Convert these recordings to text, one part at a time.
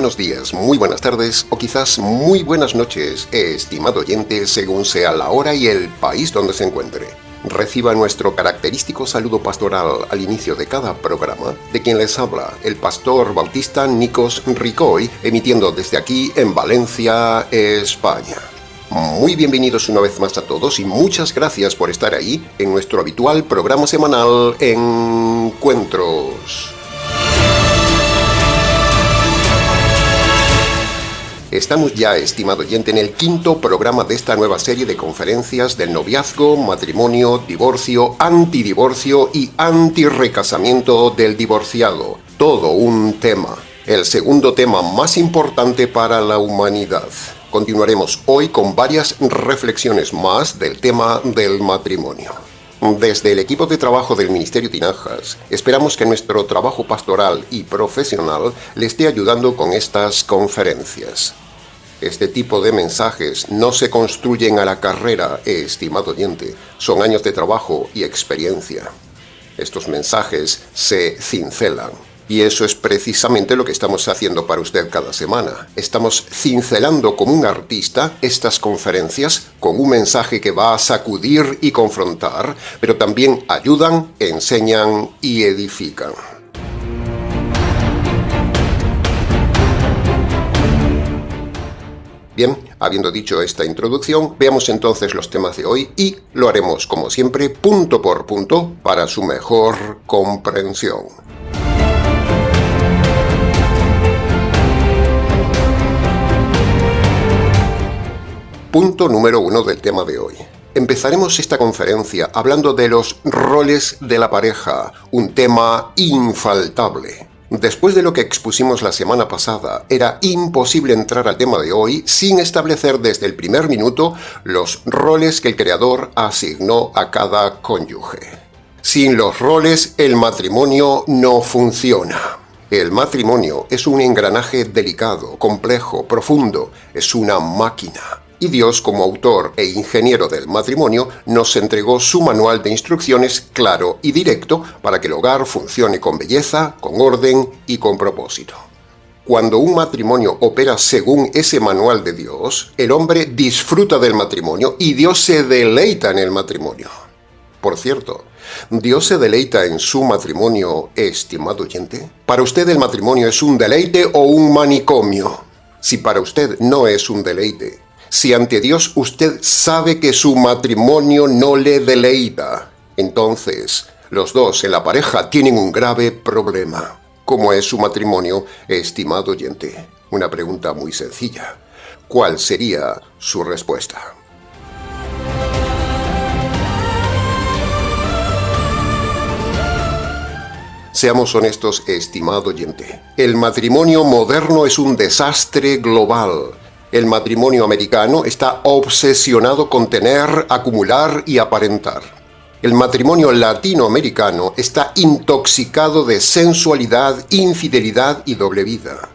buenos días, muy buenas tardes o quizás muy buenas noches, estimado oyente, según sea la hora y el país donde se encuentre. Reciba nuestro característico saludo pastoral al inicio de cada programa, de quien les habla, el pastor bautista Nikos Ricoy, emitiendo desde aquí en Valencia, España. Muy bienvenidos una vez más a todos y muchas gracias por estar ahí en nuestro habitual programa semanal Encuentros. Estamos ya, estimado oyente, en el quinto programa de esta nueva serie de conferencias del noviazgo, matrimonio, divorcio, antidivorcio y antirrecasamiento del divorciado. Todo un tema. El segundo tema más importante para la humanidad. Continuaremos hoy con varias reflexiones más del tema del matrimonio. Desde el equipo de trabajo del Ministerio Tinajas, esperamos que nuestro trabajo pastoral y profesional le esté ayudando con estas conferencias. Este tipo de mensajes no se construyen a la carrera, estimado oyente, son años de trabajo y experiencia. Estos mensajes se cincelan. Y eso es precisamente lo que estamos haciendo para usted cada semana. Estamos cincelando como un artista estas conferencias con un mensaje que va a sacudir y confrontar, pero también ayudan, enseñan y edifican. Bien, habiendo dicho esta introducción, veamos entonces los temas de hoy y lo haremos, como siempre, punto por punto para su mejor comprensión. Punto número 1 del tema de hoy. Empezaremos esta conferencia hablando de los roles de la pareja, un tema infaltable. Después de lo que expusimos la semana pasada, era imposible entrar al tema de hoy sin establecer desde el primer minuto los roles que el Creador asignó a cada cónyuge. Sin los roles, el matrimonio no funciona. El matrimonio es un engranaje delicado, complejo, profundo, es una máquina. Y Dios, como autor e ingeniero del matrimonio, nos entregó su manual de instrucciones claro y directo para que el hogar funcione con belleza, con orden y con propósito. Cuando un matrimonio opera según ese manual de Dios, el hombre disfruta del matrimonio y Dios se deleita en el matrimonio. Por cierto, ¿Dios se deleita en su matrimonio, estimado oyente? ¿Para usted el matrimonio es un deleite o un manicomio? Si para usted no es un deleite, si ante Dios usted sabe que su matrimonio no le deleita, entonces los dos en la pareja tienen un grave problema. ¿Cómo es su matrimonio, estimado oyente? Una pregunta muy sencilla. ¿Cuál sería su respuesta? Seamos honestos, estimado oyente. El matrimonio moderno es un desastre global. El matrimonio americano está obsesionado con tener, acumular y aparentar. El matrimonio latinoamericano está intoxicado de sensualidad, infidelidad y doble vida.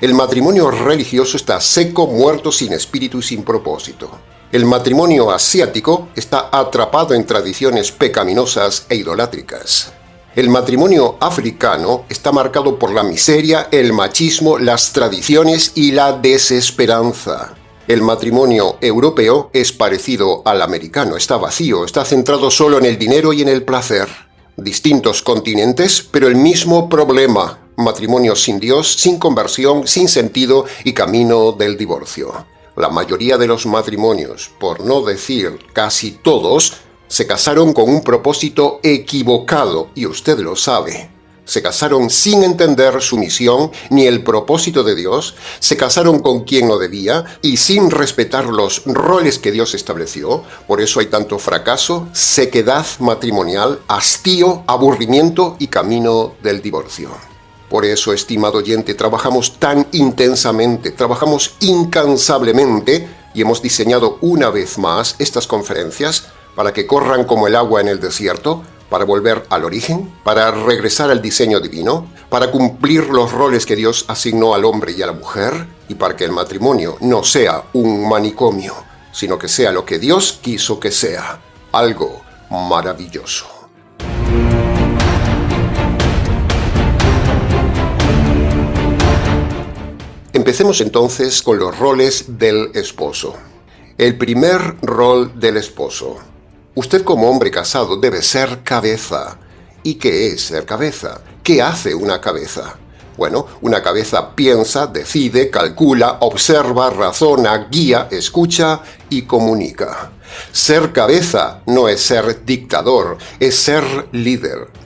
El matrimonio religioso está seco, muerto, sin espíritu y sin propósito. El matrimonio asiático está atrapado en tradiciones pecaminosas e idolátricas. El matrimonio africano está marcado por la miseria, el machismo, las tradiciones y la desesperanza. El matrimonio europeo es parecido al americano, está vacío, está centrado solo en el dinero y en el placer. Distintos continentes, pero el mismo problema. Matrimonio sin Dios, sin conversión, sin sentido y camino del divorcio. La mayoría de los matrimonios, por no decir casi todos, se casaron con un propósito equivocado, y usted lo sabe. Se casaron sin entender su misión ni el propósito de Dios, se casaron con quien no debía y sin respetar los roles que Dios estableció. Por eso hay tanto fracaso, sequedad matrimonial, hastío, aburrimiento y camino del divorcio. Por eso, estimado oyente, trabajamos tan intensamente, trabajamos incansablemente y hemos diseñado una vez más estas conferencias para que corran como el agua en el desierto, para volver al origen, para regresar al diseño divino, para cumplir los roles que Dios asignó al hombre y a la mujer, y para que el matrimonio no sea un manicomio, sino que sea lo que Dios quiso que sea, algo maravilloso. Empecemos entonces con los roles del esposo. El primer rol del esposo. Usted como hombre casado debe ser cabeza. ¿Y qué es ser cabeza? ¿Qué hace una cabeza? Bueno, una cabeza piensa, decide, calcula, observa, razona, guía, escucha y comunica. Ser cabeza no es ser dictador, es ser líder.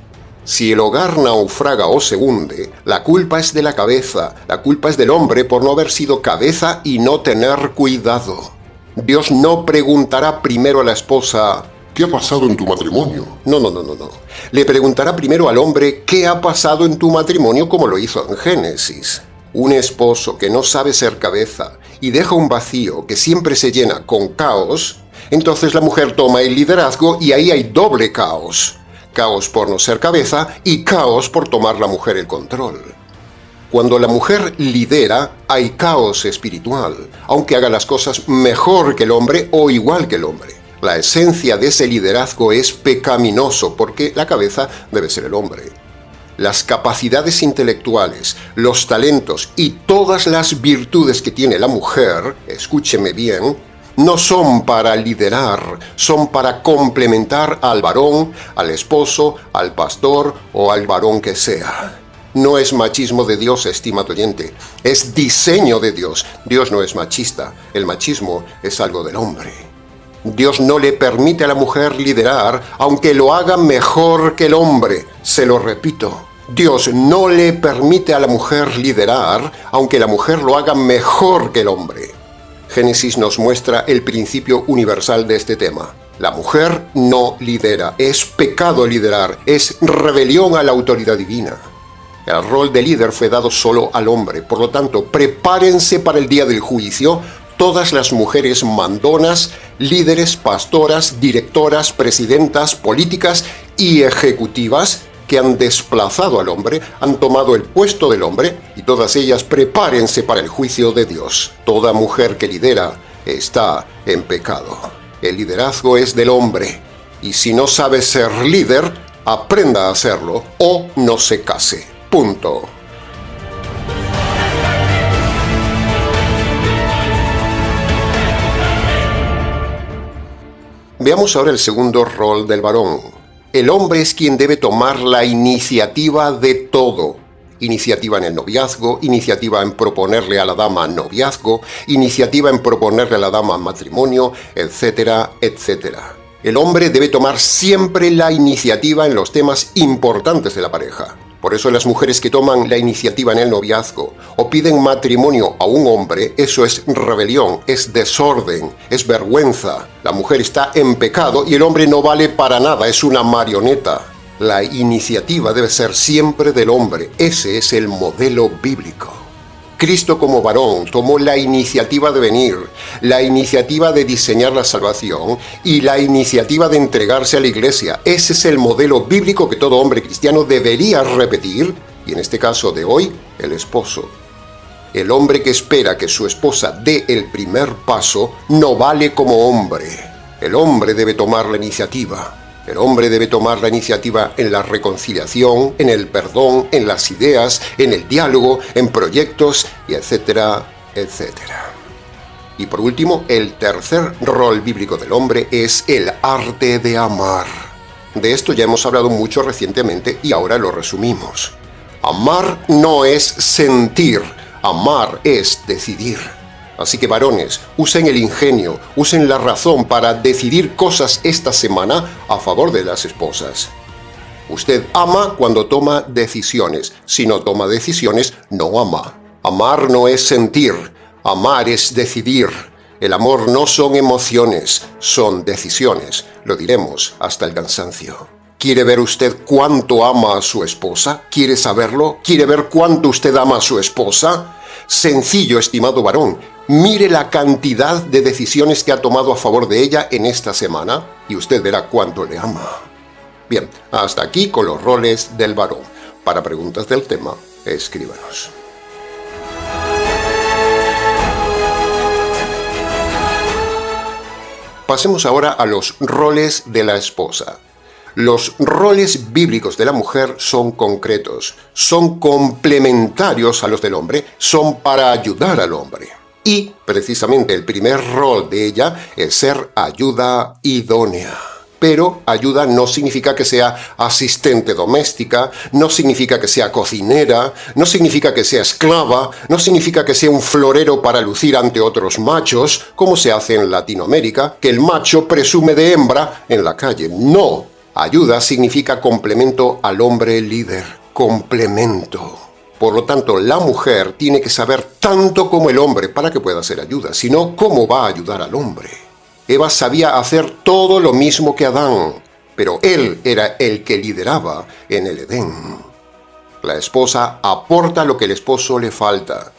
Si el hogar naufraga o se hunde, la culpa es de la cabeza, la culpa es del hombre por no haber sido cabeza y no tener cuidado. Dios no preguntará primero a la esposa, ¿qué ha pasado en tu matrimonio? No. Le preguntará primero al hombre qué ha pasado en tu matrimonio, como lo hizo en Génesis. Un esposo que no sabe ser cabeza y deja un vacío que siempre se llena con caos, entonces la mujer toma el liderazgo y ahí hay doble caos. Caos por no ser cabeza y caos por tomar la mujer el control. Cuando la mujer lidera, hay caos espiritual, aunque haga las cosas mejor que el hombre o igual que el hombre. La esencia de ese liderazgo es pecaminoso porque la cabeza debe ser el hombre. Las capacidades intelectuales, los talentos y todas las virtudes que tiene la mujer, escúcheme bien, no son para liderar, son para complementar al varón, al esposo, al pastor o al varón que sea. No es machismo de Dios, estimado oyente, es diseño de Dios. Dios no es machista, el machismo es algo del hombre. Dios no le permite a la mujer liderar, aunque lo haga mejor que el hombre. Se lo repito, Dios no le permite a la mujer liderar, aunque la mujer lo haga mejor que el hombre. Génesis nos muestra el principio universal de este tema. La mujer no lidera, es pecado liderar, es rebelión a la autoridad divina. El rol de líder fue dado solo al hombre, por lo tanto, prepárense para el día del juicio. Todas las mujeres mandonas, líderes, pastoras, directoras, presidentas, políticas y ejecutivas que han desplazado al hombre, han tomado el puesto del hombre y todas ellas prepárense para el juicio de Dios. Toda mujer que lidera está en pecado. El liderazgo es del hombre y si no sabe ser líder, aprenda a hacerlo o no se case. Punto. Veamos ahora el segundo rol del varón. El hombre es quien debe tomar la iniciativa de todo. Iniciativa en el noviazgo, iniciativa en proponerle a la dama noviazgo, iniciativa en proponerle a la dama matrimonio, etcétera, etcétera. El hombre debe tomar siempre la iniciativa en los temas importantes de la pareja. Por eso las mujeres que toman la iniciativa en el noviazgo o piden matrimonio a un hombre, eso es rebelión, es desorden, es vergüenza. La mujer está en pecado y el hombre no vale para nada, es una marioneta. La iniciativa debe ser siempre del hombre, ese es el modelo bíblico. Cristo como varón tomó la iniciativa de venir, la iniciativa de diseñar la salvación y la iniciativa de entregarse a la iglesia. Ese es el modelo bíblico que todo hombre cristiano debería repetir, y en este caso de hoy, el esposo. El hombre que espera que su esposa dé el primer paso no vale como hombre. El hombre debe tomar la iniciativa. El hombre debe tomar la iniciativa en la reconciliación, en el perdón, en las ideas, en el diálogo, en proyectos, y etcétera, etcétera. Y por último, el tercer rol bíblico del hombre es el arte de amar. De esto ya hemos hablado mucho recientemente y ahora lo resumimos. Amar no es sentir, amar es decidir. Así que varones, usen el ingenio, usen la razón para decidir cosas esta semana a favor de las esposas. Usted ama cuando toma decisiones. Si no toma decisiones, no ama. Amar no es sentir, amar es decidir. El amor no son emociones, son decisiones. Lo diremos hasta el cansancio. ¿Quiere ver usted cuánto ama a su esposa? ¿Quiere saberlo? ¿Quiere ver cuánto usted ama a su esposa? Sencillo, estimado varón. Mire la cantidad de decisiones que ha tomado a favor de ella en esta semana y usted verá cuánto le ama. Bien, hasta aquí con los roles del varón. Para preguntas del tema, escríbanos. Pasemos ahora a los roles de la esposa. Los roles bíblicos de la mujer son concretos, son complementarios a los del hombre, son para ayudar al hombre. Y, precisamente, el primer rol de ella es ser ayuda idónea. Pero ayuda no significa que sea asistente doméstica, no significa que sea cocinera, no significa que sea esclava, no significa que sea un florero para lucir ante otros machos, como se hace en Latinoamérica, que el macho presume de hembra en la calle. No. Ayuda significa complemento al hombre líder. Complemento. Por lo tanto, la mujer tiene que saber tanto como el hombre para que pueda ser ayuda. Si no, ¿cómo va a ayudar al hombre? Eva sabía hacer todo lo mismo que Adán, pero él era el que lideraba en el Edén. La esposa aporta lo que el esposo le falta: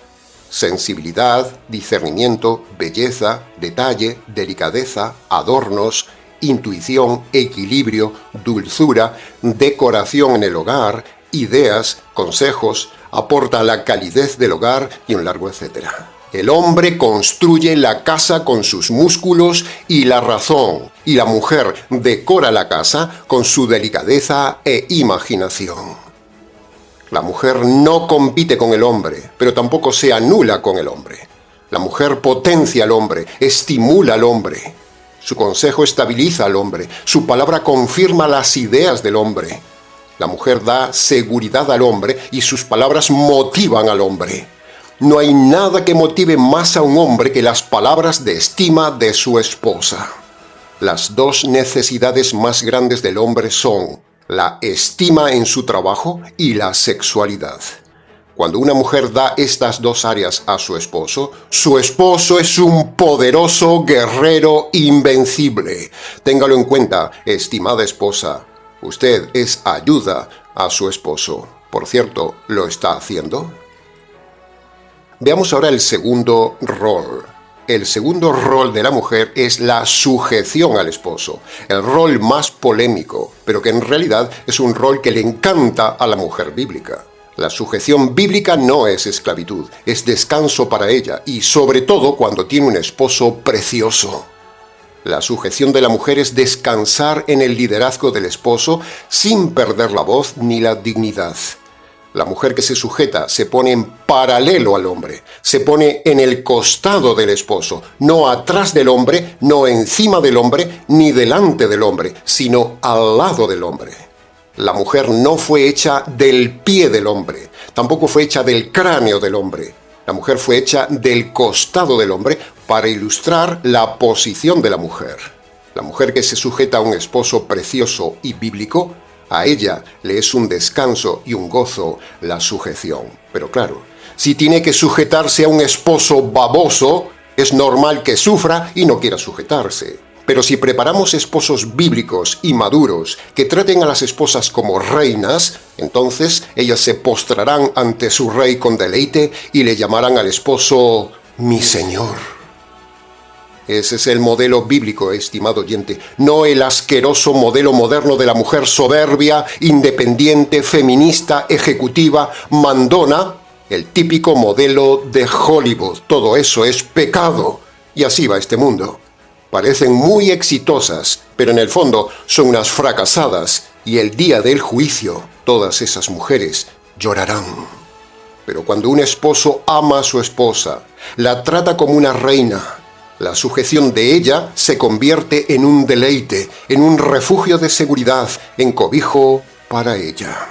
sensibilidad, discernimiento, belleza, detalle, delicadeza, adornos, intuición, equilibrio, dulzura, decoración en el hogar, ideas, consejos, aporta la calidez del hogar y un largo etcétera. El hombre construye la casa con sus músculos y la razón, y la mujer decora la casa con su delicadeza e imaginación. La mujer no compite con el hombre, pero tampoco se anula con el hombre. La mujer potencia al hombre, estimula al hombre. Su consejo estabiliza al hombre, su palabra confirma las ideas del hombre. La mujer da seguridad al hombre y sus palabras motivan al hombre. No hay nada que motive más a un hombre que las palabras de estima de su esposa. Las dos necesidades más grandes del hombre son la estima en su trabajo y la sexualidad. Cuando una mujer da estas dos áreas a su esposo es un poderoso guerrero invencible. Téngalo en cuenta, estimada esposa. Usted es ayuda a su esposo. Por cierto, ¿lo está haciendo? Veamos ahora el segundo rol. El segundo rol de la mujer es la sujeción al esposo, el rol más polémico, pero que en realidad es un rol que le encanta a la mujer bíblica. La sujeción bíblica no es esclavitud, es descanso para ella, y sobre todo cuando tiene un esposo precioso. La sujeción de la mujer es descansar en el liderazgo del esposo sin perder la voz ni la dignidad. La mujer que se sujeta se pone en paralelo al hombre, se pone en el costado del esposo, no atrás del hombre, no encima del hombre, ni delante del hombre, sino al lado del hombre. La mujer no fue hecha del pie del hombre, tampoco fue hecha del cráneo del hombre. La mujer fue hecha del costado del hombre para ilustrar la posición de la mujer. La mujer que se sujeta a un esposo precioso y bíblico, a ella le es un descanso y un gozo la sujeción. Pero claro, si tiene que sujetarse a un esposo baboso, es normal que sufra y no quiera sujetarse. Pero si preparamos esposos bíblicos y maduros que traten a las esposas como reinas, entonces ellas se postrarán ante su rey con deleite y le llamarán al esposo mi señor. Ese es el modelo bíblico, estimado oyente, no el asqueroso modelo moderno de la mujer soberbia, independiente, feminista, ejecutiva, mandona, el típico modelo de Hollywood. Todo eso es pecado. Y así va este mundo. Parecen muy exitosas, pero en el fondo son unas fracasadas, y el día del juicio todas esas mujeres llorarán. Pero cuando un esposo ama a su esposa, la trata como una reina, la sujeción de ella se convierte en un deleite, en un refugio de seguridad, en cobijo para ella.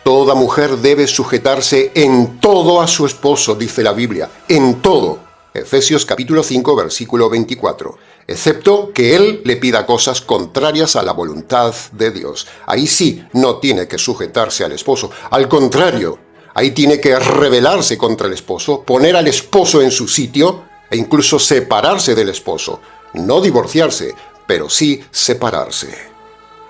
Toda mujer debe sujetarse en todo a su esposo, dice la Biblia, en todo. Efesios capítulo 5, versículo 24. Excepto que él le pida cosas contrarias a la voluntad de Dios. Ahí sí no tiene que sujetarse al esposo. Al contrario, ahí tiene que rebelarse contra el esposo, poner al esposo en su sitio, e incluso separarse del esposo. No divorciarse, pero sí separarse.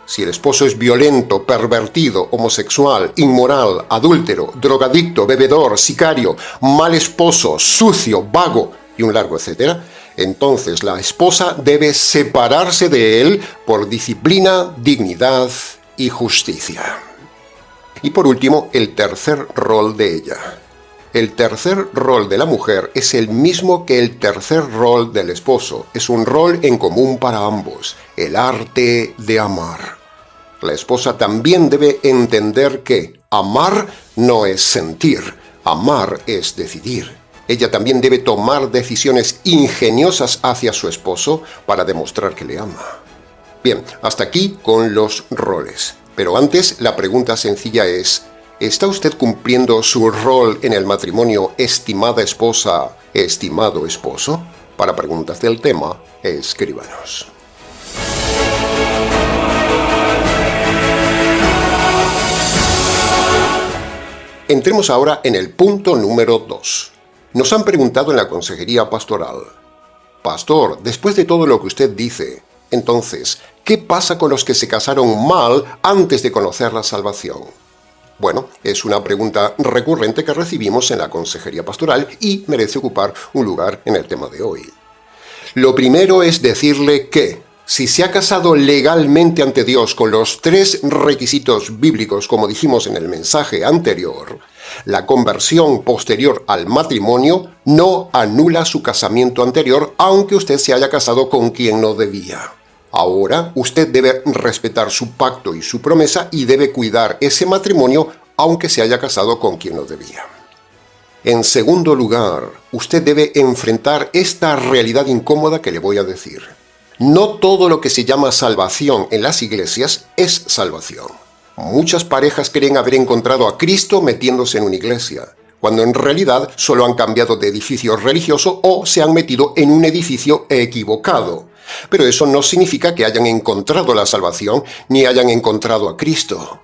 Si el esposo es violento, pervertido, homosexual, inmoral, adúltero, drogadicto, bebedor, sicario, mal esposo, sucio, vago y un largo etcétera, entonces la esposa debe separarse de él por disciplina, dignidad y justicia. Y por último, el tercer rol de ella. El tercer rol de la mujer es el mismo que el tercer rol del esposo. Es un rol en común para ambos, el arte de amar. La esposa también debe entender que amar no es sentir, amar es decidir. Ella también debe tomar decisiones ingeniosas hacia su esposo para demostrar que le ama. Bien, hasta aquí con los roles. Pero antes, la pregunta sencilla es, ¿está usted cumpliendo su rol en el matrimonio, estimada esposa, estimado esposo? Para preguntas del tema, escríbanos. Entremos ahora en el punto número 2. Nos han preguntado en la consejería pastoral: Pastor, después de todo lo que usted dice, entonces, ¿qué pasa con los que se casaron mal antes de conocer la salvación? Bueno, es una pregunta recurrente que recibimos en la consejería pastoral y merece ocupar un lugar en el tema de hoy. Lo primero es decirle que, si se ha casado legalmente ante Dios con los 3 requisitos bíblicos, como dijimos en el mensaje anterior, la conversión posterior al matrimonio no anula su casamiento anterior, aunque usted se haya casado con quien no debía. Ahora, usted debe respetar su pacto y su promesa y debe cuidar ese matrimonio, aunque se haya casado con quien no debía. En segundo lugar, usted debe enfrentar esta realidad incómoda que le voy a decir. No todo lo que se llama salvación en las iglesias es salvación. Muchas parejas creen haber encontrado a Cristo metiéndose en una iglesia, cuando en realidad solo han cambiado de edificio religioso o se han metido en un edificio equivocado. Pero eso no significa que hayan encontrado la salvación ni hayan encontrado a Cristo.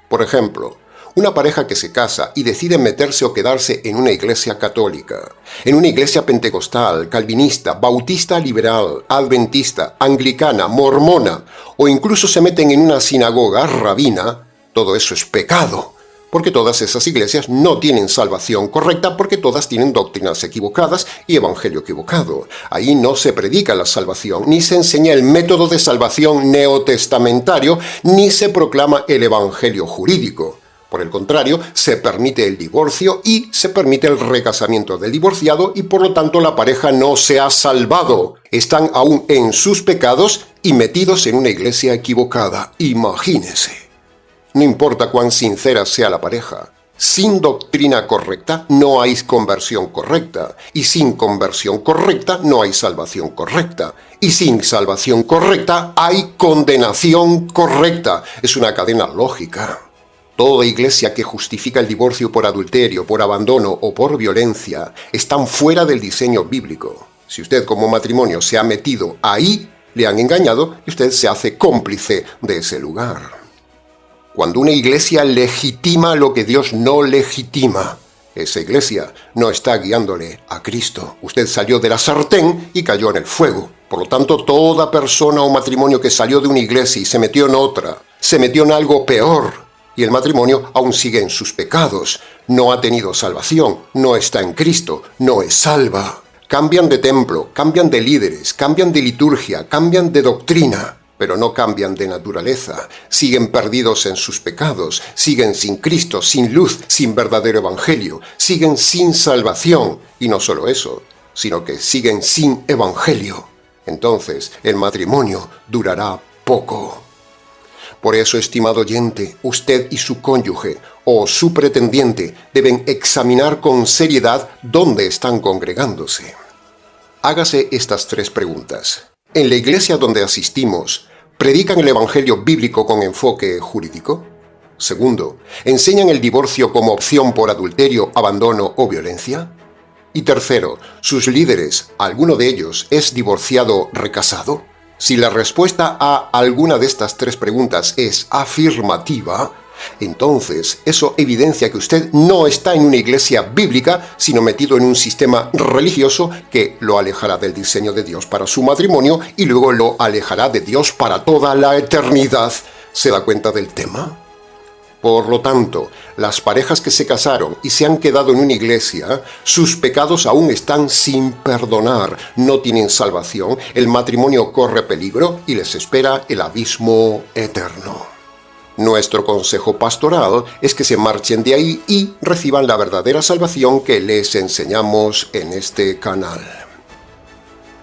Por ejemplo, una pareja que se casa y decide meterse o quedarse en una iglesia católica, en una iglesia pentecostal, calvinista, bautista liberal, adventista, anglicana, mormona, o incluso se meten en una sinagoga rabina, todo eso es pecado, porque todas esas iglesias no tienen salvación correcta, porque todas tienen doctrinas equivocadas y evangelio equivocado. Ahí no se predica la salvación, ni se enseña el método de salvación neotestamentario, ni se proclama el evangelio jurídico. Por el contrario, se permite el divorcio y se permite el recasamiento del divorciado y por lo tanto la pareja no se ha salvado. Están aún en sus pecados y metidos en una iglesia equivocada. Imagínese. No importa cuán sincera sea la pareja. Sin doctrina correcta no hay conversión correcta. Y sin conversión correcta no hay salvación correcta. Y sin salvación correcta hay condenación correcta. Es una cadena lógica. Toda iglesia que justifica el divorcio por adulterio, por abandono o por violencia están fuera del diseño bíblico. Si usted como matrimonio se ha metido ahí, le han engañado y usted se hace cómplice de ese lugar. Cuando una iglesia legitima lo que Dios no legitima, esa iglesia no está guiándole a Cristo. Usted salió de la sartén y cayó en el fuego. Por lo tanto, toda persona o matrimonio que salió de una iglesia y se metió en otra, se metió en algo peor. Y el matrimonio aún sigue en sus pecados, no ha tenido salvación, no está en Cristo, no es salva. Cambian de templo, cambian de líderes, cambian de liturgia, cambian de doctrina, pero no cambian de naturaleza. Siguen perdidos en sus pecados, siguen sin Cristo, sin luz, sin verdadero evangelio, siguen sin salvación. Y no solo eso, sino que siguen sin evangelio. Entonces, el matrimonio durará poco. Por eso, estimado oyente, usted y su cónyuge o su pretendiente deben examinar con seriedad dónde están congregándose. Hágase estas 3 preguntas. ¿En la iglesia donde asistimos, predican el evangelio bíblico con enfoque jurídico? Segundo, ¿enseñan el divorcio como opción por adulterio, abandono o violencia? Y tercero, ¿sus líderes, alguno de ellos, es divorciado recasado? Si la respuesta a alguna de estas 3 preguntas es afirmativa, entonces eso evidencia que usted no está en una iglesia bíblica, sino metido en un sistema religioso que lo alejará del diseño de Dios para su matrimonio y luego lo alejará de Dios para toda la eternidad. ¿Se da cuenta del tema? Por lo tanto, las parejas que se casaron y se han quedado en una iglesia, sus pecados aún están sin perdonar, no tienen salvación, el matrimonio corre peligro y les espera el abismo eterno. Nuestro consejo pastoral es que se marchen de ahí y reciban la verdadera salvación que les enseñamos en este canal.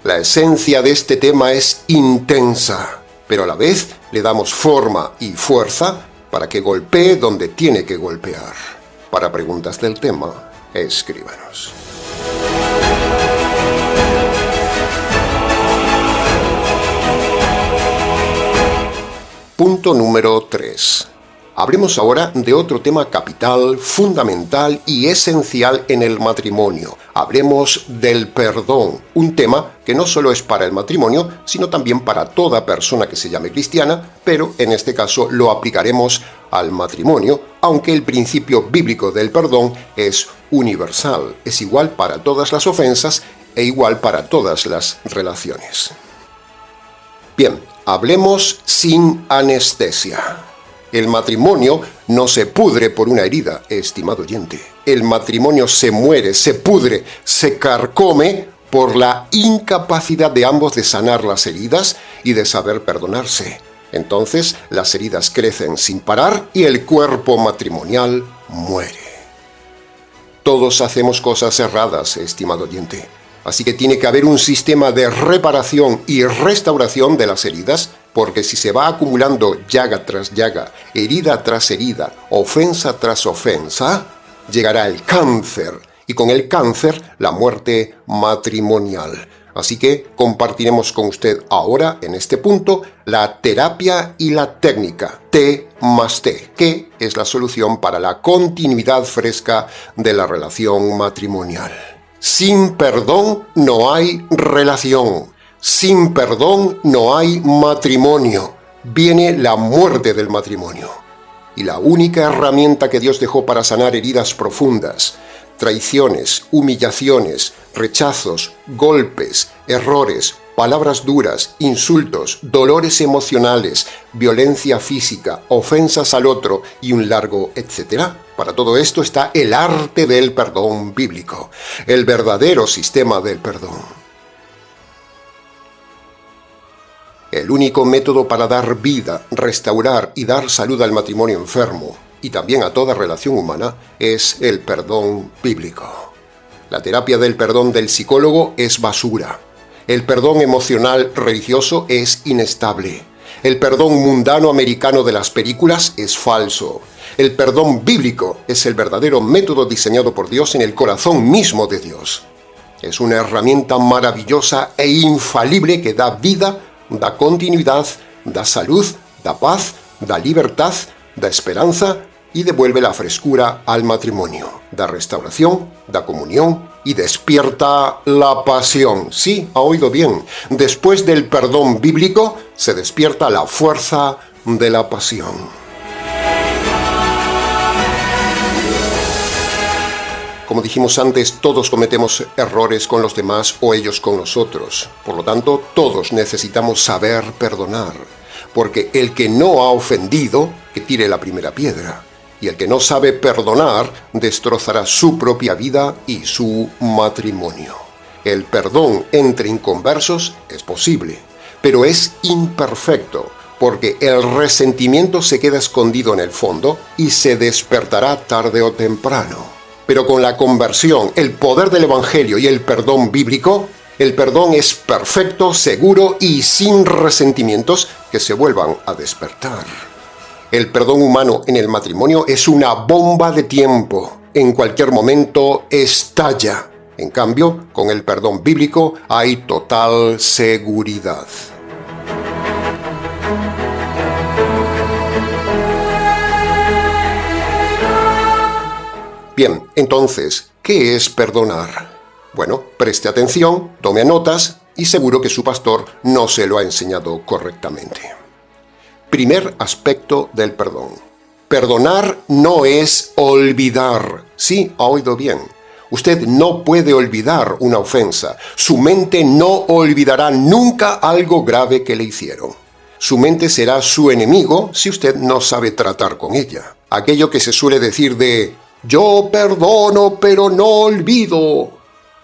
La esencia de este tema es intensa. pero a la vez le damos forma y fuerza para que golpee donde tiene que golpear. Para preguntas del tema, escríbanos. Punto número 3. Hablemos ahora de otro tema capital, fundamental y esencial en el matrimonio. Hablemos del perdón, un tema que no solo es para el matrimonio, sino también para toda persona que se llame cristiana, pero en este caso lo aplicaremos al matrimonio, aunque el principio bíblico del perdón es universal, es igual para todas las ofensas e igual para todas las relaciones. Bien, hablemos sin anestesia. El matrimonio no se pudre por una herida, estimado oyente. El matrimonio se muere, se pudre, se carcome por la incapacidad de ambos de sanar las heridas y de saber perdonarse. Entonces, las heridas crecen sin parar y el cuerpo matrimonial muere. Todos hacemos cosas erradas, estimado oyente. Así que tiene que haber un sistema de reparación y restauración de las heridas, porque si se va acumulando llaga tras llaga, herida tras herida, ofensa tras ofensa, llegará el cáncer, y con el cáncer la muerte matrimonial. Así que compartiremos con usted ahora, en este punto, la terapia y la técnica T+T, que es la solución para la continuidad fresca de la relación matrimonial. Sin perdón no hay relación. Sin perdón no hay matrimonio. Viene la muerte del matrimonio. Y la única herramienta que Dios dejó para sanar heridas profundas, traiciones, humillaciones, rechazos, golpes, errores, palabras duras, insultos, dolores emocionales, violencia física, ofensas al otro y un largo etcétera. Para todo esto está el arte del perdón bíblico, el verdadero sistema del perdón. El único método para dar vida, restaurar y dar salud al matrimonio enfermo y también a toda relación humana es el perdón bíblico. La terapia del perdón del psicólogo es basura. El perdón emocional religioso es inestable. El perdón mundano americano de las películas es falso. El perdón bíblico es el verdadero método diseñado por Dios en el corazón mismo de Dios. Es una herramienta maravillosa e infalible que da vida, da continuidad, da salud, da paz, da libertad, da esperanza y devuelve la frescura al matrimonio. Da restauración, da comunión y despierta la pasión. Sí, ha oído bien. Después del perdón bíblico se despierta la fuerza de la pasión. Como dijimos antes, todos cometemos errores con los demás o ellos con nosotros. Por lo tanto, todos necesitamos saber perdonar. Porque el que no ha ofendido, que tire la primera piedra. Y el que no sabe perdonar, destrozará su propia vida y su matrimonio. El perdón entre inconversos es posible, pero es imperfecto, porque el resentimiento se queda escondido en el fondo y se despertará tarde o temprano. Pero con la conversión, el poder del Evangelio y el perdón bíblico, el perdón es perfecto, seguro y sin resentimientos que se vuelvan a despertar. El perdón humano en el matrimonio es una bomba de tiempo. En cualquier momento estalla. En cambio, con el perdón bíblico hay total seguridad. Bien, entonces, ¿qué es perdonar? Bueno, preste atención, tome notas y seguro que su pastor no se lo ha enseñado correctamente. Primer aspecto del perdón. Perdonar no es olvidar. Sí, ha oído bien. Usted no puede olvidar una ofensa. Su mente no olvidará nunca algo grave que le hicieron. Su mente será su enemigo si usted no sabe tratar con ella. Aquello que se suele decir de «yo perdono, pero no olvido».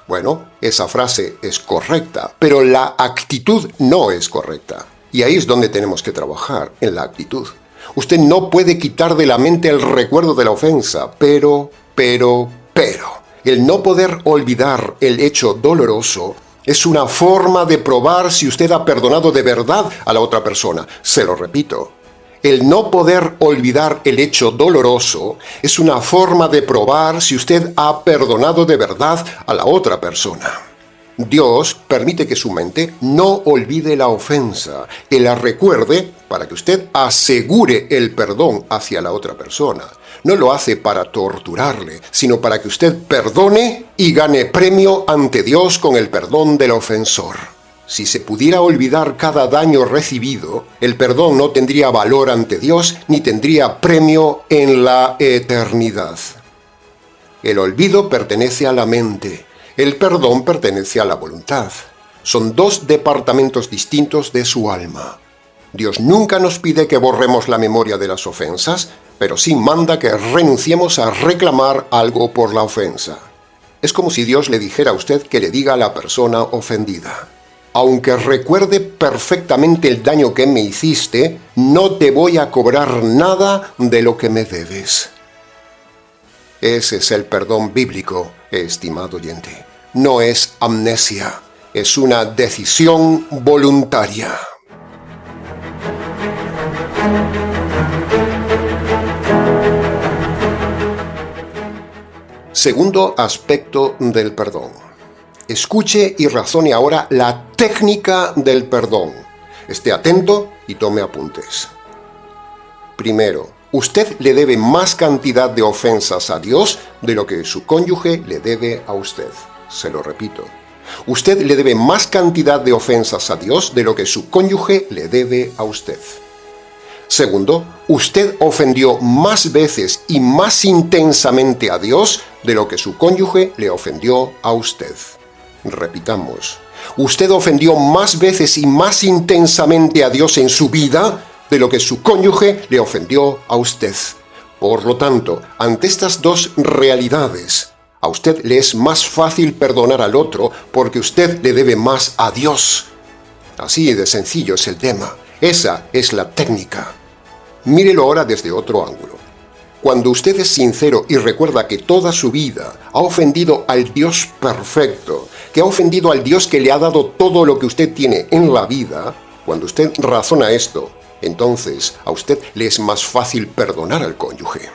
Bueno, esa frase es correcta, pero la actitud no es correcta. Y ahí es donde tenemos que trabajar, en la actitud. Usted no puede quitar de la mente el recuerdo de la ofensa, pero, el no poder olvidar el hecho doloroso Es una forma de probar si usted ha perdonado de verdad a la otra persona. Se lo repito. El no poder olvidar el hecho doloroso es una forma de probar si usted ha perdonado de verdad a la otra persona. Dios permite que su mente no olvide la ofensa, que la recuerde para que usted asegure el perdón hacia la otra persona. No lo hace para torturarle, sino para que usted perdone y gane premio ante Dios con el perdón del ofensor. Si se pudiera olvidar cada daño recibido, el perdón no tendría valor ante Dios ni tendría premio en la eternidad. El olvido pertenece a la mente, el perdón pertenece a la voluntad. Son dos departamentos distintos de su alma. Dios nunca nos pide que borremos la memoria de las ofensas, pero sí manda que renunciemos a reclamar algo por la ofensa. Es como si Dios le dijera a usted que le diga a la persona ofendida: aunque recuerde perfectamente el daño que me hiciste, no te voy a cobrar nada de lo que me debes. Ese es el perdón bíblico, estimado oyente. No es amnesia, es una decisión voluntaria. Segundo aspecto del perdón. Escuche y razone ahora la técnica del perdón. Esté atento y tome apuntes. Primero, usted le debe más cantidad de ofensas a Dios de lo que su cónyuge le debe a usted. Se lo repito. Usted le debe más cantidad de ofensas a Dios de lo que su cónyuge le debe a usted. Segundo, usted ofendió más veces y más intensamente a Dios de lo que su cónyuge le ofendió a usted. Repitamos, usted ofendió más veces y más intensamente a Dios en su vida de lo que su cónyuge le ofendió a usted. Por lo tanto, ante estas dos realidades, a usted le es más fácil perdonar al otro porque usted le debe más a Dios. Así de sencillo es el tema. Esa es la técnica. Mírelo ahora desde otro ángulo. Cuando usted es sincero y recuerda que toda su vida ha ofendido al Dios perfecto, que ha ofendido al Dios que le ha dado todo lo que usted tiene en la vida, cuando usted razona esto, entonces a usted le es más fácil perdonar al cónyuge.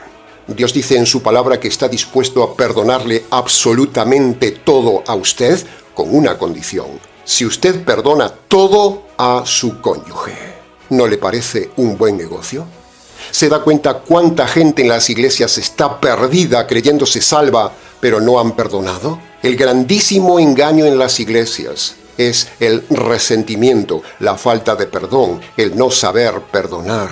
Dios dice en su palabra que está dispuesto a perdonarle absolutamente todo a usted con una condición: si usted perdona todo a su cónyuge. ¿No le parece un buen negocio? ¿Se da cuenta cuánta gente en las iglesias está perdida creyéndose salva, pero no han perdonado? El grandísimo engaño en las iglesias es el resentimiento, la falta de perdón, el no saber perdonar.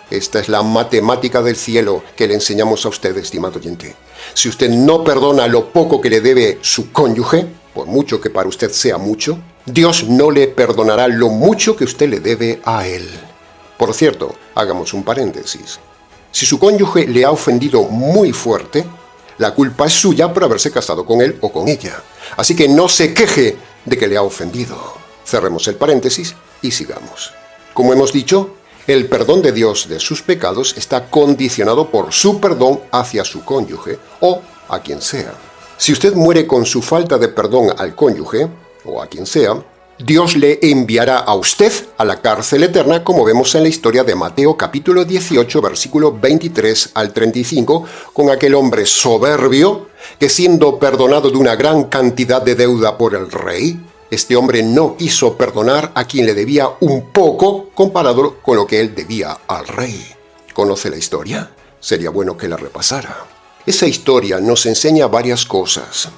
Esta es la matemática del cielo que le enseñamos a usted, estimado oyente. Si usted no perdona lo poco que le debe su cónyuge, por mucho que para usted sea mucho, Dios no le perdonará lo mucho que usted le debe a él. Por cierto, hagamos un paréntesis. Si su cónyuge le ha ofendido muy fuerte, la culpa es suya por haberse casado con él o con ella. Así que no se queje de que le ha ofendido. Cerremos el paréntesis y sigamos. Como hemos dicho, el perdón de Dios de sus pecados está condicionado por su perdón hacia su cónyuge o a quien sea. Si usted muere con su falta de perdón al cónyuge o a quien sea, Dios le enviará a usted a la cárcel eterna, como vemos en la historia de Mateo capítulo 18, versículo 23 al 35, con aquel hombre soberbio que, siendo perdonado de una gran cantidad de deuda por el rey, este hombre no quiso perdonar a quien le debía un poco comparado con lo que él debía al rey. ¿Conoce la historia? Sería bueno que la repasara. Esa historia nos enseña varias cosas.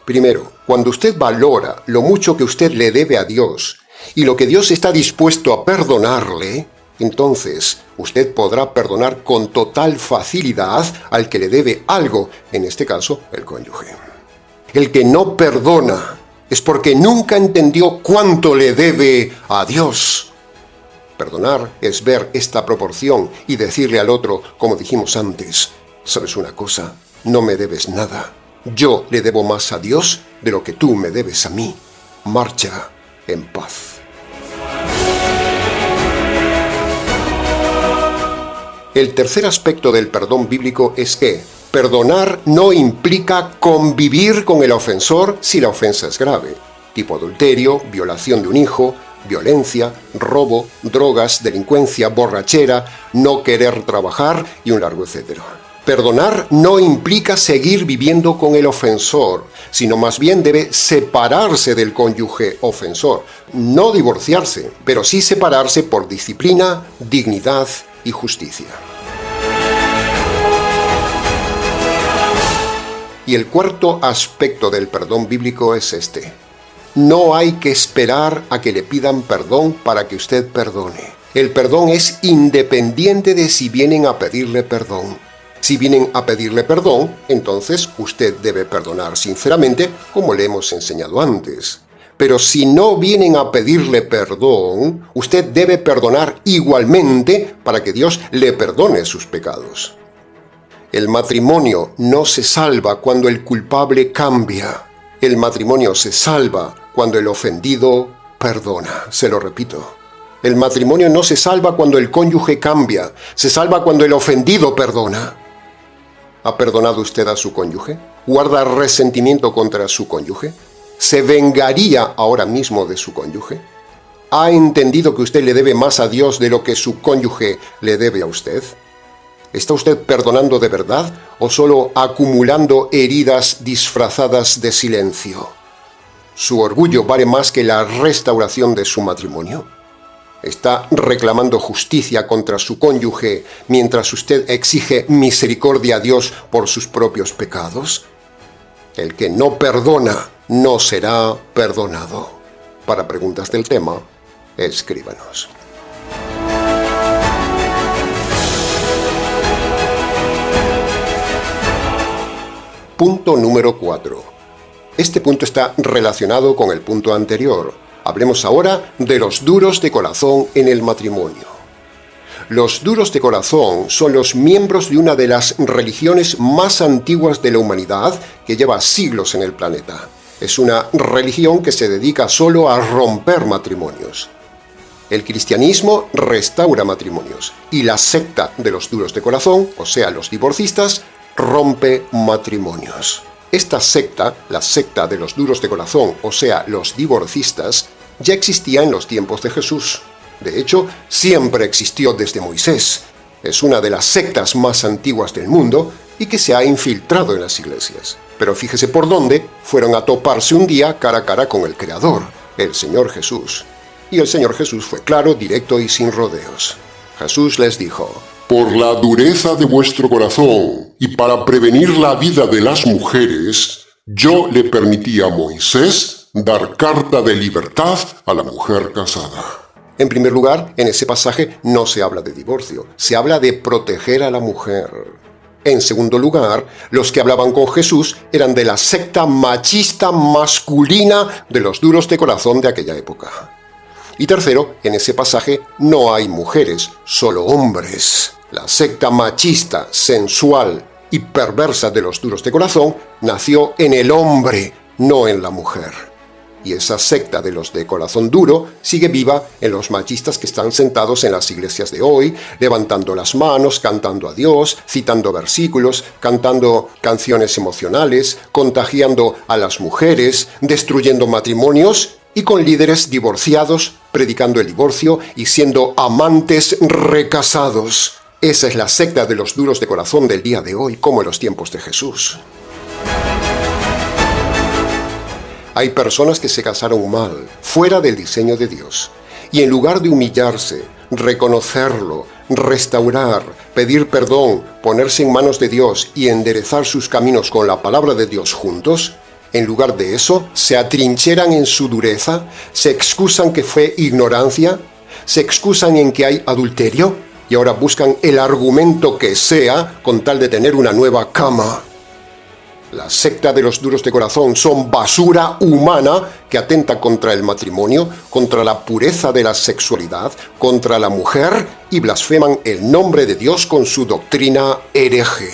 Primero, cuando usted valora lo mucho que usted le debe a Dios y lo que Dios está dispuesto a perdonarle, entonces usted podrá perdonar con total facilidad al que le debe algo, en este caso, el cónyuge. El que no perdona es porque nunca entendió cuánto le debe a Dios. Perdonar es ver esta proporción y decirle al otro, como dijimos antes: ¿sabes una cosa? No me debes nada. Yo le debo más a Dios de lo que tú me debes a mí. Marcha en paz. El tercer aspecto del perdón bíblico es que perdonar no implica convivir con el ofensor si la ofensa es grave. tipo adulterio, violación de un hijo, violencia, robo, drogas, delincuencia, borrachera, no querer trabajar y un largo etcétera. Perdonar no implica seguir viviendo con el ofensor, sino más bien debe separarse del cónyuge ofensor. No divorciarse, pero sí separarse por disciplina, dignidad y justicia. Y el cuarto aspecto del perdón bíblico es este. No hay que esperar a que le pidan perdón para que usted perdone. El perdón es independiente de si vienen a pedirle perdón. Si vienen a pedirle perdón, entonces usted debe perdonar sinceramente, como le hemos enseñado antes. Pero si no vienen a pedirle perdón, usted debe perdonar igualmente para que Dios le perdone sus pecados. El matrimonio no se salva cuando el culpable cambia. El matrimonio se salva cuando el ofendido perdona. Se lo repito. El matrimonio no se salva cuando el cónyuge cambia. Se salva cuando el ofendido perdona. ¿Ha perdonado usted a su cónyuge? ¿Guarda resentimiento contra su cónyuge? ¿Se vengaría ahora mismo de su cónyuge? ¿Ha entendido que usted le debe más a Dios de lo que su cónyuge le debe a usted? ¿Está usted perdonando de verdad o solo acumulando heridas disfrazadas de silencio? ¿Su orgullo vale más que la restauración de su matrimonio? ¿Está reclamando justicia contra su cónyuge mientras usted exige misericordia a Dios por sus propios pecados? El que no perdona no será perdonado. Para preguntas del tema, escríbanos. Punto número 4. Este punto está relacionado con el punto anterior. Hablemos ahora de los duros de corazón en el matrimonio. Los duros de corazón son los miembros de una de las religiones más antiguas de la humanidad que lleva siglos en el planeta. Es una religión que se dedica solo a romper matrimonios. El cristianismo restaura matrimonios y la secta de los duros de corazón, o sea, los divorcistas, rompe matrimonios. Esta secta, la secta de los duros de corazón, o sea, los divorcistas, ya existía en los tiempos de Jesús. De hecho, siempre existió desde Moisés. Es una de las sectas más antiguas del mundo y que se ha infiltrado en las iglesias. Pero fíjese por dónde fueron a toparse un día cara a cara con el Creador, el Señor Jesús. Y el Señor Jesús fue claro, directo y sin rodeos. Jesús les dijo: por la dureza de vuestro corazón y para prevenir la vida de las mujeres, yo le permití a Moisés dar carta de libertad a la mujer casada. En primer lugar, en ese pasaje no se habla de divorcio, se habla de proteger a la mujer. En segundo lugar, los que hablaban con Jesús eran de la secta machista masculina de los duros de corazón de aquella época. Y tercero, en ese pasaje no hay mujeres, solo hombres. La secta machista, sensual y perversa de los duros de corazón nació en el hombre, no en la mujer. Y esa secta de los de corazón duro sigue viva en los machistas que están sentados en las iglesias de hoy, levantando las manos, cantando a Dios, citando versículos, cantando canciones emocionales, contagiando a las mujeres, destruyendo matrimonios y con líderes divorciados, predicando el divorcio y siendo amantes recasados. Esa es la secta de los duros de corazón del día de hoy, como en los tiempos de Jesús. Hay personas que se casaron mal, fuera del diseño de Dios, y en lugar de humillarse, reconocerlo, restaurar, pedir perdón, ponerse en manos de Dios y enderezar sus caminos con la palabra de Dios juntos, en lugar de eso, se atrincheran en su dureza, se excusan que fue ignorancia, se excusan en que hay adulterio, y ahora buscan el argumento que sea con tal de tener una nueva cama. La secta de los duros de corazón son basura humana que atenta contra el matrimonio, contra la pureza de la sexualidad, contra la mujer y blasfeman el nombre de Dios con su doctrina hereje.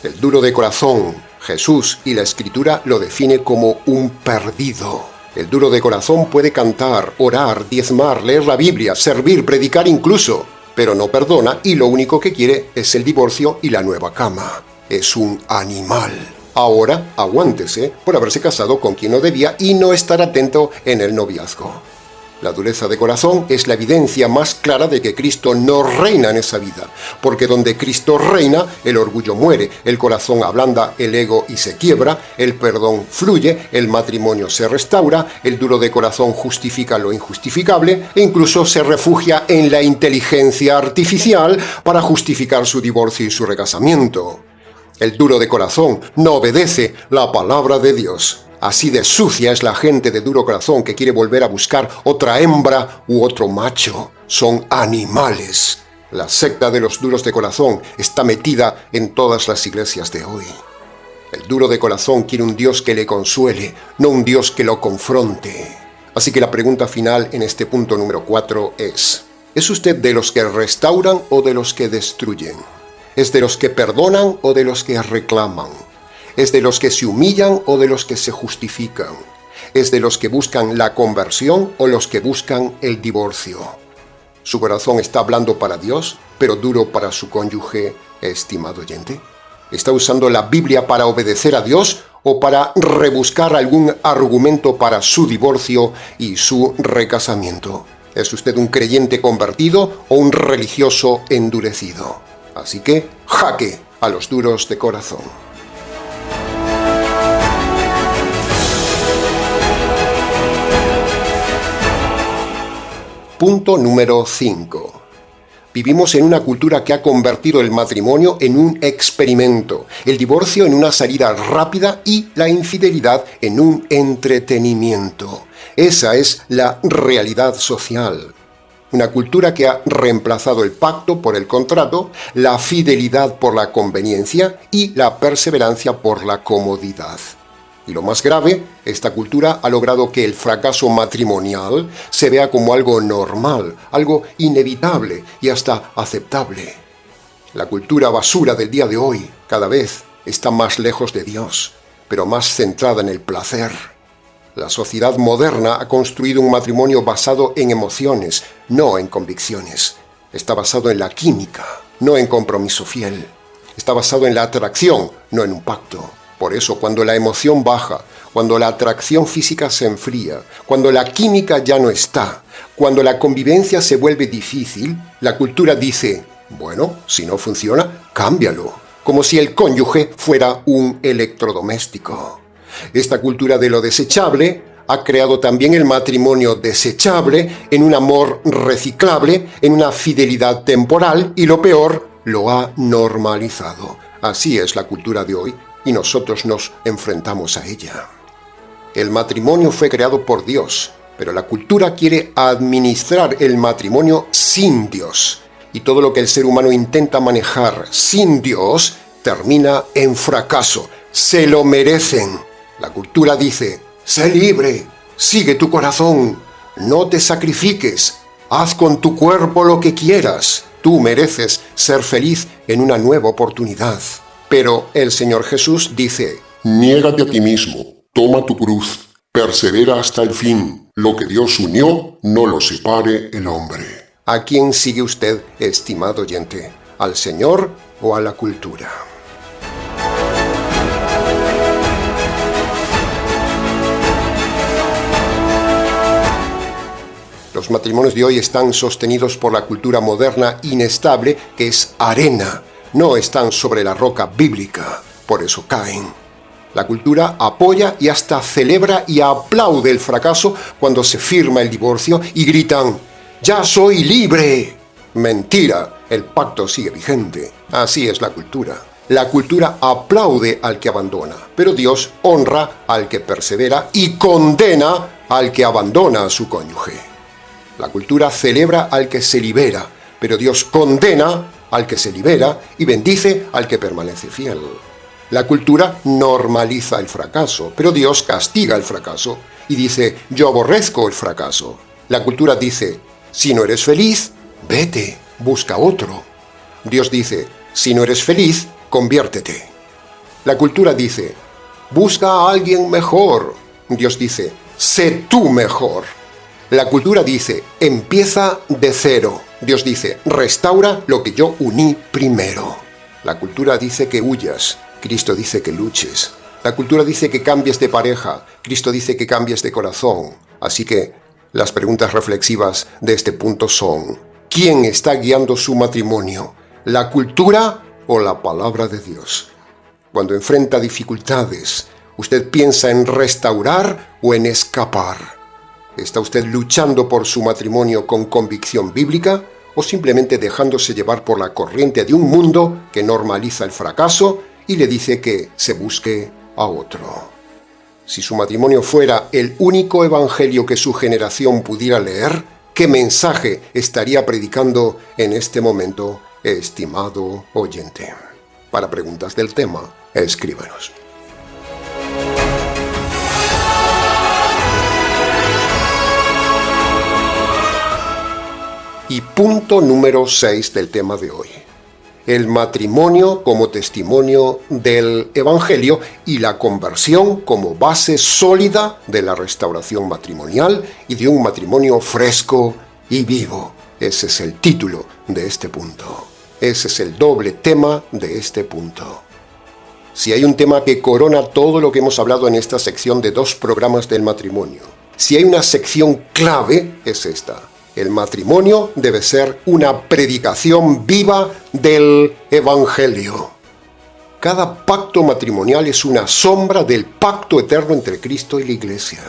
El duro de corazón, Jesús y la Escritura lo define como un perdido. El duro de corazón puede cantar, orar, diezmar, leer la Biblia, servir, predicar incluso, pero no perdona y lo único que quiere es el divorcio y la nueva cama. Es un animal. Ahora aguántese por haberse casado con quien no debía y no estar atento en el noviazgo. La dureza de corazón es la evidencia más clara de que Cristo no reina en esa vida, porque donde Cristo reina, el orgullo muere, el corazón ablanda el ego y se quiebra, el perdón fluye, el matrimonio se restaura, el duro de corazón justifica lo injustificable e incluso se refugia en la inteligencia artificial para justificar su divorcio y su recasamiento. El duro de corazón no obedece la palabra de Dios. Así de sucia es la gente de duro corazón que quiere volver a buscar otra hembra u otro macho. Son animales. La secta de los duros de corazón está metida en todas las iglesias de hoy. El duro de corazón quiere un Dios que le consuele, no un Dios que lo confronte. Así que la pregunta final en este punto número 4 ¿es usted de los que restauran o de los que destruyen? ¿Es de los que perdonan o de los que reclaman? ¿Es de los que se humillan o de los que se justifican? ¿Es de los que buscan la conversión o los que buscan el divorcio? ¿Su corazón está hablando para Dios, pero duro para su cónyuge, estimado oyente? ¿Está usando la Biblia para obedecer a Dios o para rebuscar algún argumento para su divorcio y su recasamiento? ¿Es usted un creyente convertido o un religioso endurecido? Así que, jaque a los duros de corazón. Punto número 5. Vivimos en una cultura que ha convertido el matrimonio en un experimento, el divorcio en una salida rápida y la infidelidad en un entretenimiento. Esa es la realidad social. Una cultura que ha reemplazado el pacto por el contrato, la fidelidad por la conveniencia y la perseverancia por la comodidad. Y lo más grave, esta cultura ha logrado que el fracaso matrimonial se vea como algo normal, algo inevitable y hasta aceptable. La cultura basura del día de hoy cada vez está más lejos de Dios, pero más centrada en el placer. La sociedad moderna ha construido un matrimonio basado en emociones, no en convicciones. Está basado en la química, no en compromiso fiel. Está basado en la atracción, no en un pacto. Por eso, cuando la emoción baja, cuando la atracción física se enfría, cuando la química ya no está, cuando la convivencia se vuelve difícil, la cultura dice, bueno, si no funciona, cámbialo, como si el cónyuge fuera un electrodoméstico. Esta cultura de lo desechable ha creado también el matrimonio desechable en un amor reciclable, en una fidelidad temporal y lo peor, lo ha normalizado. Así es la cultura de hoy. Y nosotros nos enfrentamos a ella. El matrimonio fue creado por Dios, pero la cultura quiere administrar el matrimonio sin Dios. Y todo lo que el ser humano intenta manejar sin Dios termina en fracaso. Se lo merecen. La cultura dice, sé libre, sigue tu corazón, no te sacrifiques, haz con tu cuerpo lo que quieras. Tú mereces ser feliz en una nueva oportunidad. Pero el Señor Jesús dice, niégate a ti mismo, toma tu cruz, persevera hasta el fin. Lo que Dios unió, no lo separe el hombre. ¿A quién sigue usted, estimado oyente? ¿Al Señor o a la cultura? Los matrimonios de hoy están sostenidos por la cultura moderna inestable que es arena. No están sobre la roca bíblica, por eso caen. La cultura apoya y hasta celebra y aplaude el fracaso cuando se firma el divorcio y gritan, ¡ya soy libre! Mentira, el pacto sigue vigente. Así es la cultura. La cultura aplaude al que abandona, pero Dios honra al que persevera y condena al que abandona a su cónyuge. La cultura celebra al que se libera, pero Dios condena al que se libera y bendice al que permanece fiel. La cultura normaliza el fracaso, pero Dios castiga el fracaso y dice, yo aborrezco el fracaso. La cultura dice, si no eres feliz, vete, busca otro. Dios dice, si no eres feliz, conviértete. La cultura dice, busca a alguien mejor. Dios dice, sé tú mejor. La cultura dice, empieza de cero. Dios dice, restaura lo que yo uní primero. La cultura dice que huyas. Cristo dice que luches. La cultura dice que cambies de pareja, Cristo dice que cambies de corazón. Así que las preguntas reflexivas de este punto son: ¿quién está guiando su matrimonio? ¿La cultura o la palabra de Dios? Cuando enfrenta dificultades, ¿usted piensa en restaurar o en escapar? ¿Está usted luchando por su matrimonio con convicción bíblica o simplemente dejándose llevar por la corriente de un mundo que normaliza el fracaso y le dice que se busque a otro? Si su matrimonio fuera el único evangelio que su generación pudiera leer, ¿qué mensaje estaría predicando en este momento, estimado oyente? Para preguntas del tema, escríbanos. Y punto número 6 del tema de hoy: el matrimonio como testimonio del Evangelio y la conversión como base sólida de la restauración matrimonial y de un matrimonio fresco y vivo. Ese es el título de este punto. Ese es el doble tema de este punto. Si hay un tema que corona todo lo que hemos hablado en esta sección de 2 programas del matrimonio, si hay una sección clave, es esta: el matrimonio debe ser una predicación viva del Evangelio. Cada pacto matrimonial es una sombra del pacto eterno entre Cristo y la Iglesia.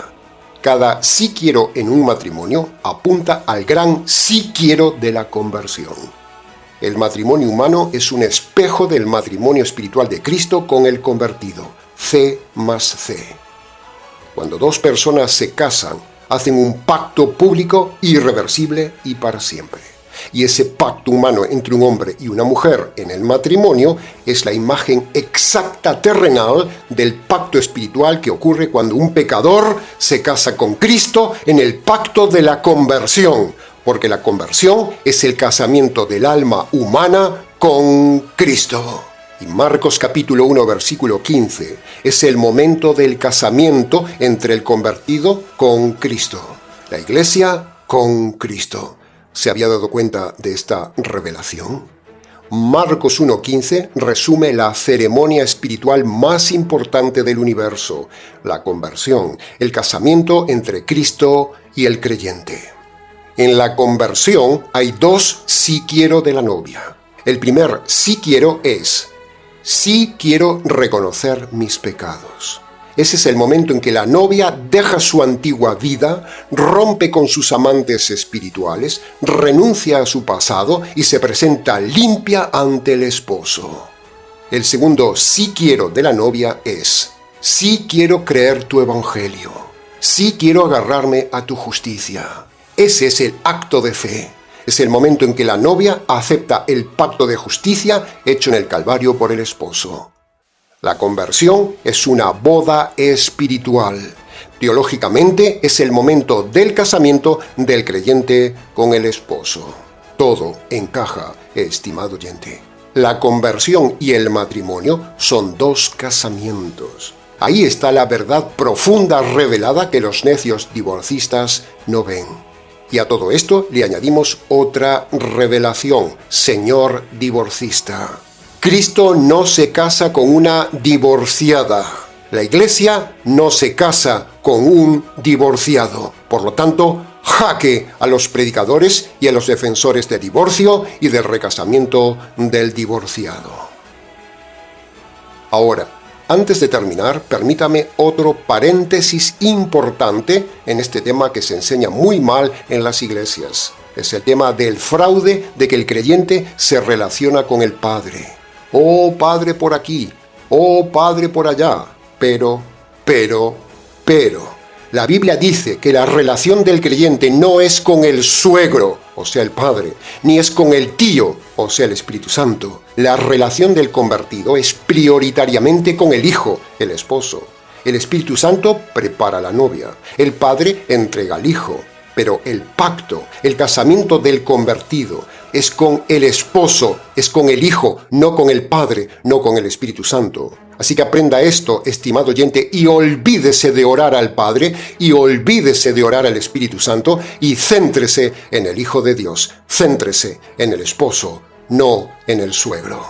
Cada sí quiero en un matrimonio apunta al gran sí quiero de la conversión. El matrimonio humano es un espejo del matrimonio espiritual de Cristo con el convertido. C más C. Cuando 2 personas se casan, hacen un pacto público, irreversible y para siempre. Y ese pacto humano entre un hombre y una mujer en el matrimonio es la imagen exacta terrenal del pacto espiritual que ocurre cuando un pecador se casa con Cristo en el pacto de la conversión, porque la conversión es el casamiento del alma humana con Cristo. Y Marcos capítulo 1 versículo 15 es el momento del casamiento entre el convertido con Cristo, la iglesia con Cristo. ¿Se había dado cuenta de esta revelación? Marcos 1:15 resume la ceremonia espiritual más importante del universo, la conversión, el casamiento entre Cristo y el creyente. En la conversión hay 2 sí quiero de la novia. El primer sí quiero es: sí quiero reconocer mis pecados. Ese es el momento en que la novia deja su antigua vida, rompe con sus amantes espirituales, renuncia a su pasado y se presenta limpia ante el esposo. El segundo sí quiero de la novia es: sí quiero creer tu evangelio, sí quiero agarrarme a tu justicia. Ese es el acto de fe. Es el momento en que la novia acepta el pacto de justicia hecho en el Calvario por el esposo. La conversión es una boda espiritual. Teológicamente es el momento del casamiento del creyente con el esposo. Todo encaja, estimado oyente. La conversión y el matrimonio son 2 casamientos. Ahí está la verdad profunda revelada que los necios divorcistas no ven. Y a todo esto le añadimos otra revelación: Señor divorcista. Cristo no se casa con una divorciada. La iglesia no se casa con un divorciado. Por lo tanto, jaque a los predicadores y a los defensores del divorcio y del recasamiento del divorciado. Ahora, antes de terminar, permítame otro paréntesis importante en este tema que se enseña muy mal en las iglesias. Es el tema del fraude de que el creyente se relaciona con el Padre. Oh Padre por aquí, oh Padre por allá. Pero, la Biblia dice que la relación del creyente no es con el suegro, o sea el Padre, ni es con el tío, o sea el Espíritu Santo. La relación del convertido es prioritariamente con el Hijo, el esposo. El Espíritu Santo prepara a la novia, el Padre entrega al Hijo. Pero el pacto, el casamiento del convertido, es con el esposo, es con el Hijo, no con el Padre, no con el Espíritu Santo. Así que aprenda esto, estimado oyente, y olvídese de orar al Padre, y olvídese de orar al Espíritu Santo, y céntrese en el Hijo de Dios, céntrese en el esposo, no en el suegro.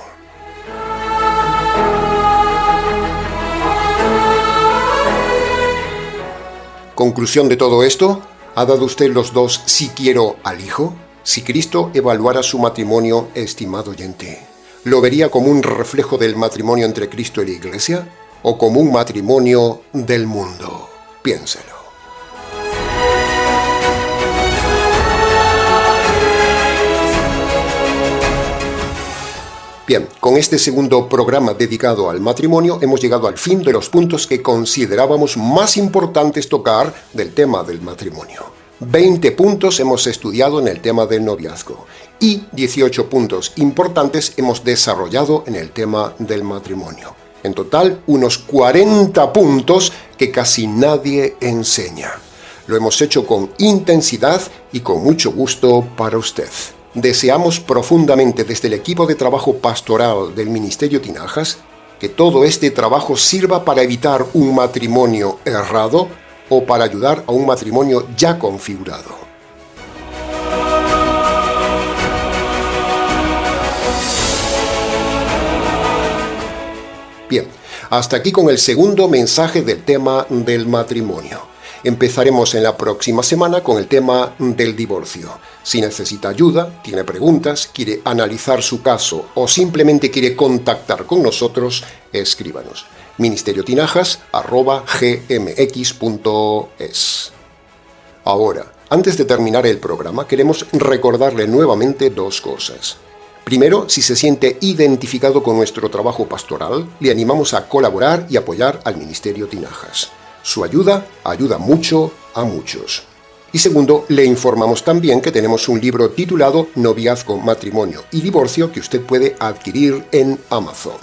Conclusión de todo esto, ¿ha dado usted los dos si quiero al hijo? Si Cristo evaluara su matrimonio, estimado oyente, ¿lo vería como un reflejo del matrimonio entre Cristo y la Iglesia? ¿O como un matrimonio del mundo? Piénselo. Bien, con este segundo programa dedicado al matrimonio hemos llegado al fin de los puntos que considerábamos más importantes tocar del tema del matrimonio. 20 puntos hemos estudiado en el tema del noviazgo y 18 puntos importantes hemos desarrollado en el tema del matrimonio. En total, unos 40 puntos que casi nadie enseña. Lo hemos hecho con intensidad y con mucho gusto para usted. Deseamos profundamente desde el equipo de trabajo pastoral del Ministerio Tinajas que todo este trabajo sirva para evitar un matrimonio errado o para ayudar a un matrimonio ya configurado. Bien, hasta aquí con el segundo mensaje del tema del matrimonio. Empezaremos en la próxima semana con el tema del divorcio. Si necesita ayuda, tiene preguntas, quiere analizar su caso o simplemente quiere contactar con nosotros, escríbanos. ministerioTinajas@gmx.es. Ahora, antes de terminar el programa, queremos recordarle nuevamente dos cosas. Primero, si se siente identificado con nuestro trabajo pastoral, le animamos a colaborar y apoyar al Ministerio Tinajas. Su ayuda ayuda mucho a muchos. Y segundo, le informamos también que tenemos un libro titulado Noviazgo, Matrimonio y Divorcio que usted puede adquirir en Amazon.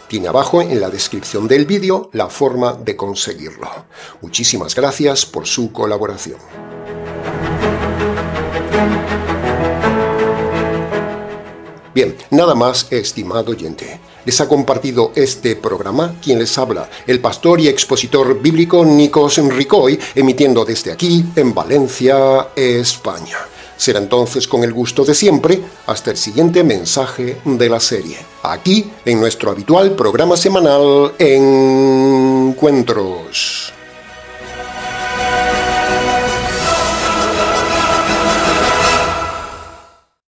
Tiene abajo en la descripción del vídeo la forma de conseguirlo. Muchísimas gracias por su colaboración. Bien, nada más, estimado oyente. Les ha compartido este programa quien les habla, el pastor y expositor bíblico Nikos Ricoy, emitiendo desde aquí, en Valencia, España. Será entonces con el gusto de siempre, hasta el siguiente mensaje de la serie. Aquí, en nuestro habitual programa semanal, Encuentros.